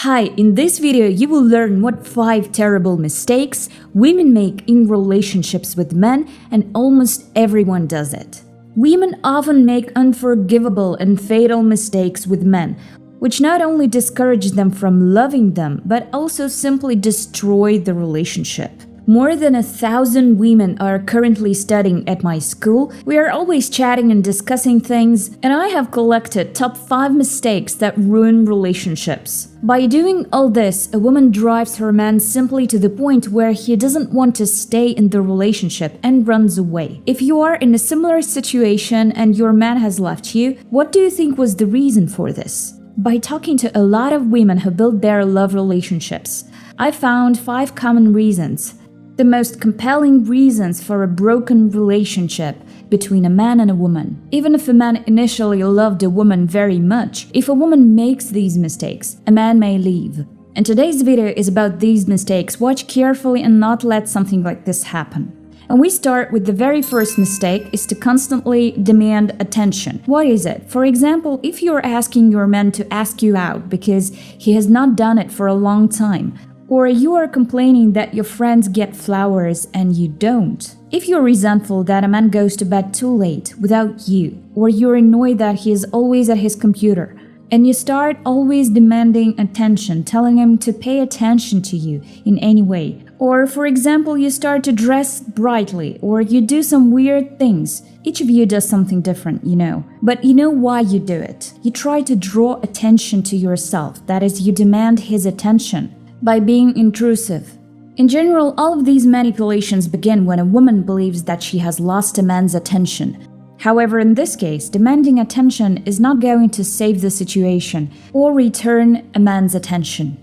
Hi, in this video you will learn what 5 terrible mistakes women make in relationships with men, and almost everyone does it. Women often make unforgivable and fatal mistakes with men, which not only discourage them from loving them, but also simply destroy the relationship. More than 1,000 women are currently studying at my school. We are always chatting and discussing things, and I have collected top 5 mistakes that ruin relationships. By doing all this, a woman drives her man simply to the point where he doesn't want to stay in the relationship and runs away. If you are in a similar situation and your man has left you, what do you think was the reason for this? By talking to a lot of women who build their love relationships, I found 5 common reasons. The most compelling reasons for a broken relationship between a man and a woman. Even if a man initially loved a woman very much, if a woman makes these mistakes, a man may leave. And today's video is about these mistakes. Watch carefully and not let something like this happen. And we start with the very first mistake is to constantly demand attention. What is it? For example, if you're asking your man to ask you out because he has not done it for a long time, or you are complaining that your friends get flowers and you don't. If you're resentful that a man goes to bed too late without you, or you're annoyed that he is always at his computer, and you start always demanding attention, telling him to pay attention to you in any way. Or, for example, you start to dress brightly, or you do some weird things. Each of you does something different, but you know why you do it. You try to draw attention to yourself, that is, you demand his attention. By being intrusive. In general, all of these manipulations begin when a woman believes that she has lost a man's attention. However, in this case, demanding attention is not going to save the situation or return a man's attention.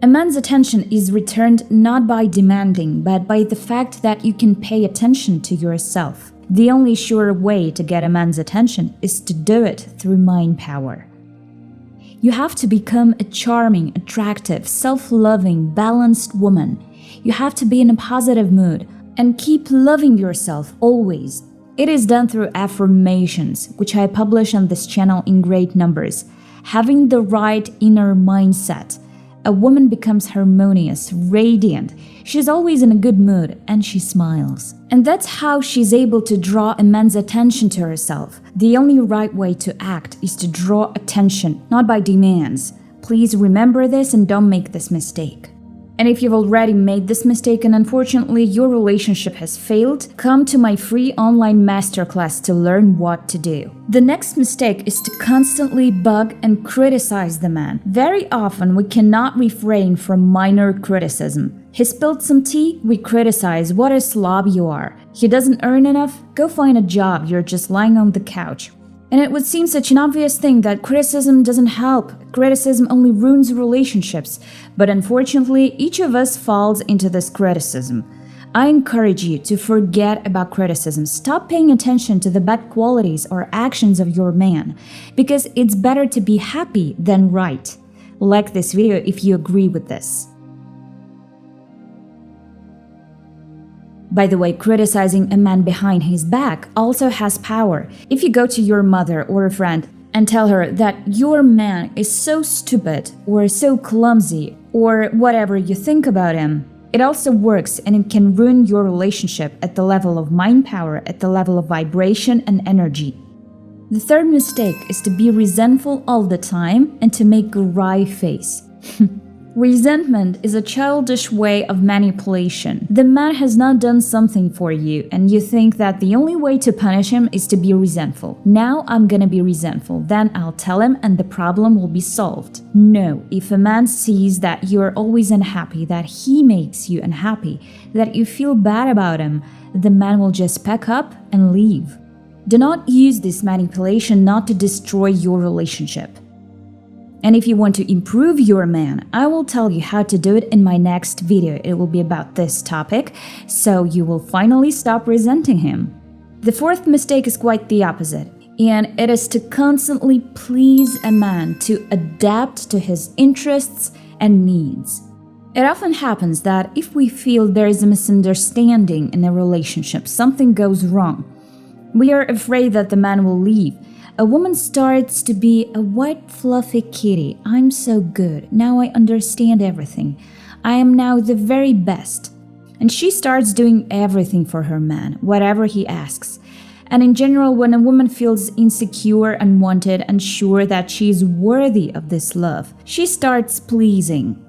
A man's attention is returned not by demanding, but by the fact that you can pay attention to yourself. The only sure way to get a man's attention is to do it through mind power. You have to become a charming, attractive, self-loving, balanced woman. You have to be in a positive mood and keep loving yourself always. It is done through affirmations, which I publish on this channel in great numbers. Having the right inner mindset. A woman becomes harmonious, radiant. She's always in a good mood and she smiles. And that's how she's able to draw a man's attention to herself. The only right way to act is to draw attention, not by demands. Please remember this and don't make this mistake. And if you've already made this mistake and unfortunately your relationship has failed, come to my free online masterclass to learn what to do. The next mistake is to constantly bug and criticize the man. Very often we cannot refrain from minor criticism. He spilled some tea, we criticize, what a slob you are. He doesn't earn enough, go find a job, you're just lying on the couch. And it would seem such an obvious thing that criticism doesn't help. Criticism only ruins relationships. But unfortunately, each of us falls into this criticism. I encourage you to forget about criticism. Stop paying attention to the bad qualities or actions of your man, because it's better to be happy than right. Like this video if you agree with this. By the way, criticizing a man behind his back also has power. If you go to your mother or a friend and tell her that your man is so stupid or so clumsy or whatever you think about him, it also works and it can ruin your relationship at the level of mind power, at the level of vibration and energy. The third mistake is to be resentful all the time and to make a wry face. Resentment is a childish way of manipulation. The man has not done something for you, and you think that the only way to punish him is to be resentful. Now I'm gonna be resentful, then I'll tell him and the problem will be solved. No, if a man sees that you're always unhappy, that he makes you unhappy, that you feel bad about him, the man will just pack up and leave. Do not use this manipulation not to destroy your relationship. And if you want to improve your man, I will tell you how to do it in my next video. It will be about this topic, so you will finally stop resenting him. The fourth mistake is quite the opposite, and it is to constantly please a man, to adapt to his interests and needs. It often happens that if we feel there is a misunderstanding in a relationship, something goes wrong, we are afraid that the man will leave. A woman starts to be a white fluffy kitty. I'm so good. Now I understand everything. I am now the very best. And she starts doing everything for her man, whatever he asks. And in general, when a woman feels insecure, unwanted, and sure that she is worthy of this love, she starts pleasing.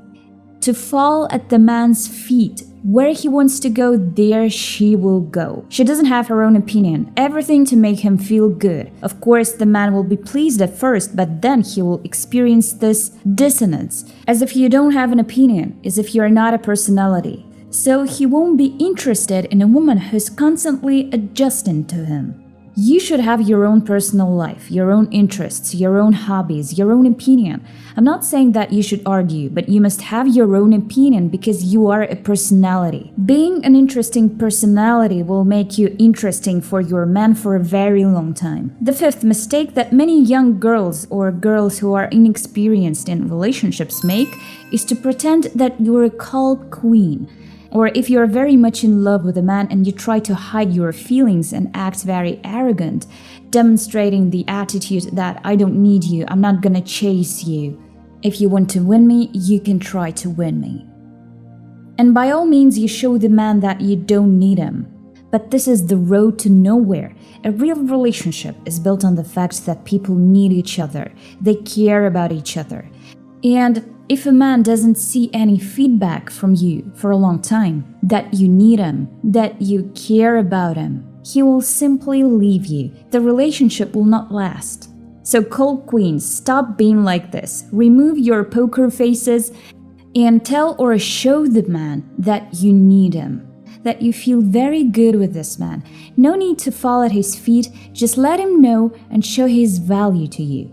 To fall at the man's feet. Where he wants to go, there she will go. She doesn't have her own opinion, everything to make him feel good. Of course, the man will be pleased at first, but then he will experience this dissonance, as if you don't have an opinion, as if you're not a personality. So he won't be interested in a woman who's constantly adjusting to him. You should have your own personal life, your own interests, your own hobbies, your own opinion. I'm not saying that you should argue, but you must have your own opinion because you are a personality. Being an interesting personality will make you interesting for your man for a very long time. The fifth mistake that many young girls or girls who are inexperienced in relationships make is to pretend that you're a cult queen. Or if you're very much in love with a man and you try to hide your feelings and act very arrogant, demonstrating the attitude that I don't need you, I'm not gonna chase you. If you want to win me, you can try to win me. And by all means, you show the man that you don't need him. But this is the road to nowhere. A real relationship is built on the fact that people need each other. They care about each other. And if a man doesn't see any feedback from you for a long time, that you need him, that you care about him, he will simply leave you. The relationship will not last. So cold queens, stop being like this. Remove your poker faces and tell or show the man that you need him, that you feel very good with this man. No need to fall at his feet, just let him know and show his value to you.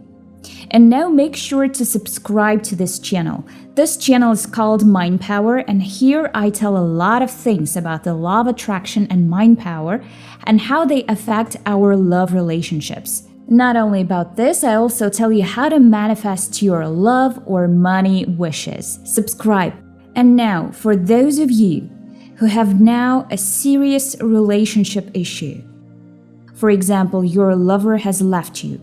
And now make sure to subscribe to this channel. This channel is called Mind Power, and here I tell a lot of things about the law of attraction and mind power and how they affect our love relationships. Not only about this, I also tell you how to manifest your love or money wishes. Subscribe. And now, for those of you who have now a serious relationship issue, for example, your lover has left you,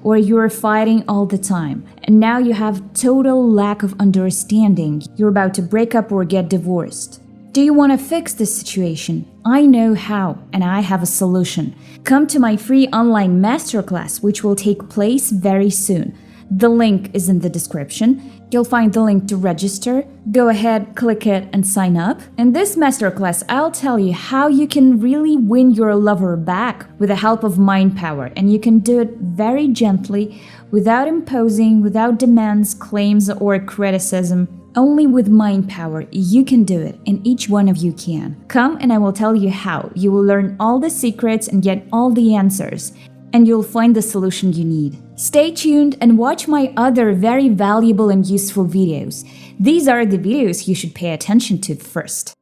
or you're fighting all the time, and now you have total lack of understanding, you're about to break up or get divorced. Do you want to fix this situation? I know how, and I have a solution. Come to my free online masterclass, which will take place very soon. The link is in the description. You'll find the link to register. Go ahead, click it, and sign up. In this masterclass, I'll tell you how you can really win your lover back with the help of mind power, and you can do it very gently, without imposing, without demands, claims, or criticism. Only with mind power you can do it, and each one of you can. Come and I will tell you how. You will learn all the secrets and get all the answers, and you'll find the solution you need. Stay tuned and watch my other very valuable and useful videos. These are the videos you should pay attention to first.